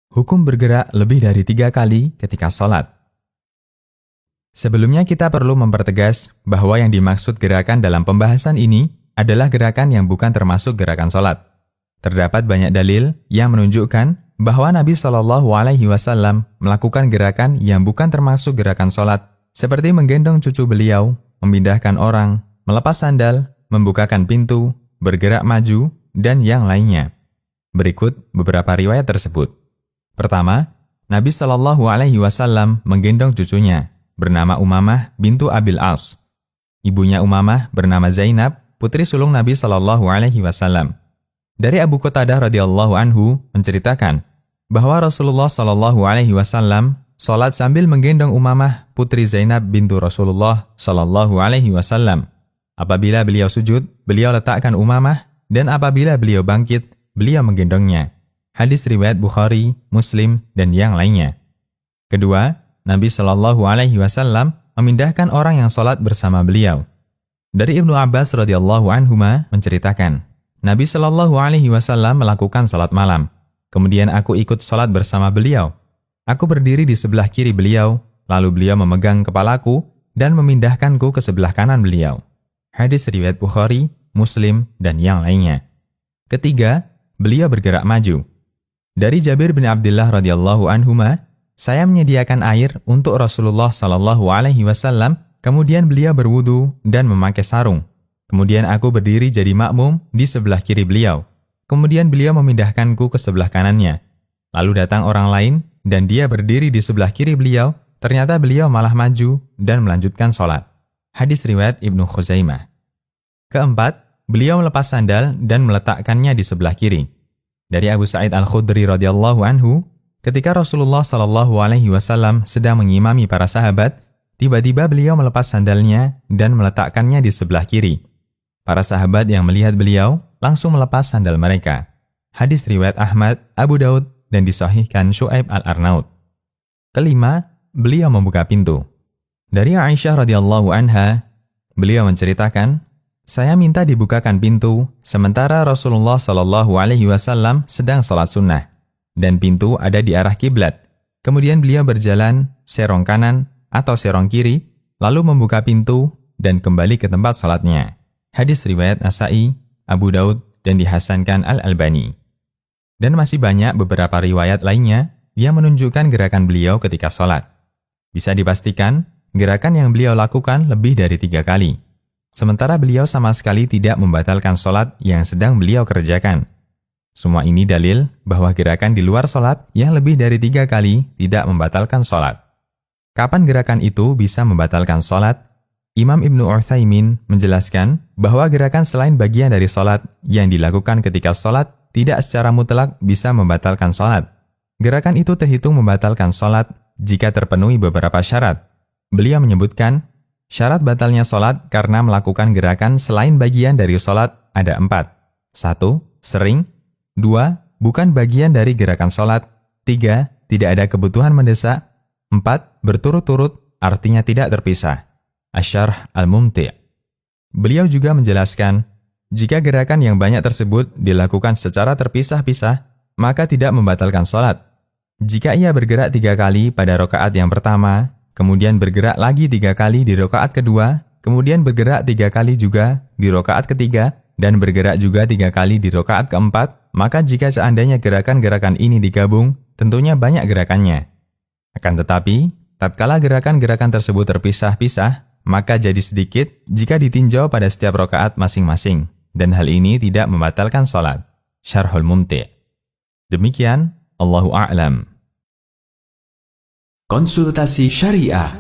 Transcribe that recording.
Hukum bergerak lebih dari 3 kali ketika sholat. Sebelumnya kita perlu mempertegas bahwa yang dimaksud gerakan dalam pembahasan ini adalah gerakan yang bukan termasuk gerakan sholat. Terdapat banyak dalil yang menunjukkan bahwa Nabi Shallallahu Alaihi Wasallam melakukan gerakan yang bukan termasuk gerakan sholat, seperti menggendong cucu beliau, memindahkan orang, melepas sandal, membukakan pintu, bergerak maju, dan yang lainnya. Berikut beberapa riwayat tersebut. Pertama, Nabi Shallallahu Alaihi Wasallam menggendong cucunya, bernama Umamah bintu Abil As. Ibunya Umamah bernama Zainab, putri sulung Nabi Shallallahu Alaihi Wasallam. Dari Abu Qatadah radhiyallahu anhu menceritakan bahwa Rasulullah Shallallahu Alaihi Wasallam sholat sambil menggendong Umamah, putri Zainab bintu Rasulullah Shallallahu Alaihi Wasallam. Apabila beliau sujud, beliau letakkan Umamah, dan apabila beliau bangkit, beliau menggendongnya. Hadis riwayat Bukhari, Muslim, dan yang lainnya. Kedua, Nabi Shallallahu Alaihi Wasallam memindahkan orang yang sholat bersama beliau. Dari Ibnu Abbas radhiyallahu anhuma menceritakan, Nabi Shallallahu Alaihi Wasallam melakukan sholat malam. Kemudian aku ikut sholat bersama beliau. Aku berdiri di sebelah kiri beliau, lalu beliau memegang kepalaku dan memindahkanku ke sebelah kanan beliau. Hadis riwayat Bukhari, Muslim, dan yang lainnya. Ketiga, beliau bergerak maju. Dari Jabir bin Abdullah radhiyallahu anhuma, saya menyediakan air untuk Rasulullah Shallallahu Alaihi Wasallam, kemudian beliau berwudu dan memakai sarung. Kemudian aku berdiri jadi makmum di sebelah kiri beliau. Kemudian beliau memindahkanku ke sebelah kanannya. Lalu datang orang lain dan dia berdiri di sebelah kiri beliau. Ternyata beliau malah maju dan melanjutkan sholat. Hadis riwayat Ibnu Khuzaimah. Keempat, beliau melepas sandal dan meletakkannya di sebelah kiri. Dari Abu Sa'id Al-Khudri radhiyallahu anhu, ketika Rasulullah Shallallahu Alaihi Wasallam sedang mengimami para sahabat, tiba-tiba beliau melepas sandalnya dan meletakkannya di sebelah kiri. Para sahabat yang melihat beliau langsung melepas sandal mereka. Hadis riwayat Ahmad, Abu Daud, dan disahihkan Syu'aib Al-Arnaud. Kelima, beliau membuka pintu. Dari Aisyah radhiyallahu anha, beliau menceritakan, saya minta dibukakan pintu, sementara Rasulullah Shallallahu Alaihi Wasallam sedang sholat sunnah, dan pintu ada di arah kiblat. Kemudian beliau berjalan serong kanan atau serong kiri, lalu membuka pintu dan kembali ke tempat sholatnya. Hadis riwayat Nasa'i, Abu Daud, dan dihasankan Al-Albani. Dan masih banyak beberapa riwayat lainnya yang menunjukkan gerakan beliau ketika sholat. Bisa dipastikan, gerakan yang beliau lakukan lebih dari 3 kali. Sementara beliau sama sekali tidak membatalkan sholat yang sedang beliau kerjakan. Semua ini dalil bahwa gerakan di luar sholat yang lebih dari 3 kali tidak membatalkan sholat. Kapan gerakan itu bisa membatalkan sholat? Imam Ibnu Utsaimin menjelaskan bahwa gerakan selain bagian dari sholat yang dilakukan ketika sholat tidak secara mutlak bisa membatalkan sholat. Gerakan itu terhitung membatalkan sholat jika terpenuhi beberapa syarat. Beliau menyebutkan, syarat batalnya sholat karena melakukan gerakan selain bagian dari sholat ada 4. 1. Sering. 2. Bukan bagian dari gerakan sholat. 3. Tidak ada kebutuhan mendesak. 4. Berturut-turut, artinya tidak terpisah. Asy-Syarh Al-Mumti'. Beliau juga menjelaskan, jika gerakan yang banyak tersebut dilakukan secara terpisah-pisah, maka tidak membatalkan sholat. Jika ia bergerak 3 kali pada rakaat yang pertama, kemudian bergerak lagi 3 kali di rakaat kedua, kemudian bergerak 3 kali juga di rakaat ketiga, dan bergerak juga 3 kali di rakaat keempat, maka jika seandainya gerakan-gerakan ini digabung, tentunya banyak gerakannya. Akan tetapi, tatkala gerakan-gerakan tersebut terpisah-pisah, maka jadi sedikit jika ditinjau pada setiap rakaat masing-masing, dan hal ini tidak membatalkan sholat. Syarhul Mumti'. Demikian, Allahu a'lam. Konsultasi Syariah.